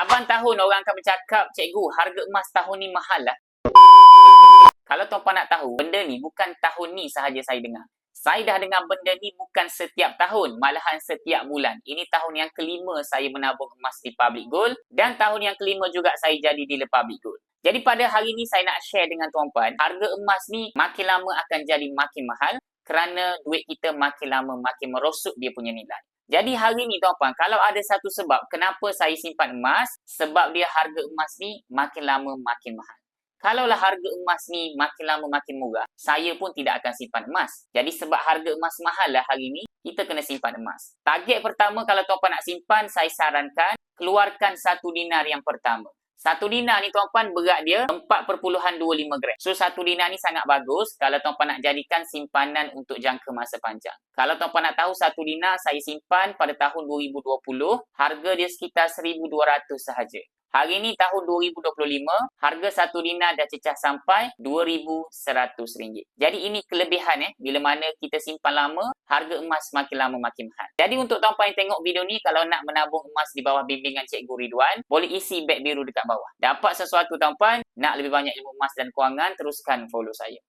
Abang tahun orang akan bercakap, cikgu, harga emas tahun ni mahal lah. Kalau tuan-puan nak tahu, benda ni bukan tahun ni sahaja saya dengar. Saya dah dengar benda ni bukan setiap tahun, malahan setiap bulan. Ini tahun yang kelima saya menabung emas di Public Gold dan tahun yang kelima juga saya jadi dealer Public Gold. Jadi pada hari ni saya nak share dengan tuan-puan, harga emas ni makin lama akan jadi makin mahal kerana duit kita makin lama makin merosot dia punya nilai. Jadi hari ni tuan-puan, kalau ada satu sebab kenapa saya simpan emas, sebab dia harga emas ni makin lama makin mahal. Kalaulah harga emas ni makin lama makin murah, saya pun tidak akan simpan emas. Jadi sebab harga emas mahal lah hari ni, kita kena simpan emas. Target pertama kalau tuan-puan nak simpan, saya sarankan keluarkan 1 dinar yang pertama. 1 dinar ni tuan-puan berat dia 4.25 gram. So 1 dinar ni sangat bagus kalau tuan-puan nak jadikan simpanan untuk jangka masa panjang. Kalau tuan-puan nak tahu 1 dinar saya simpan pada tahun 2020, harga dia sekitar 1,200 sahaja. Hari ni tahun 2025, harga 1 dinar dah cecah sampai RM2,100. Jadi ini kelebihan bila mana kita simpan lama, harga emas makin lama makin mahal. Jadi untuk tuan-puan yang tengok video ni, kalau nak menabung emas di bawah bimbingan Cikgu Ridwan, boleh isi beg biru dekat bawah. Dapat sesuatu tuan-puan, nak lebih banyak ilmu emas dan kewangan, teruskan follow saya.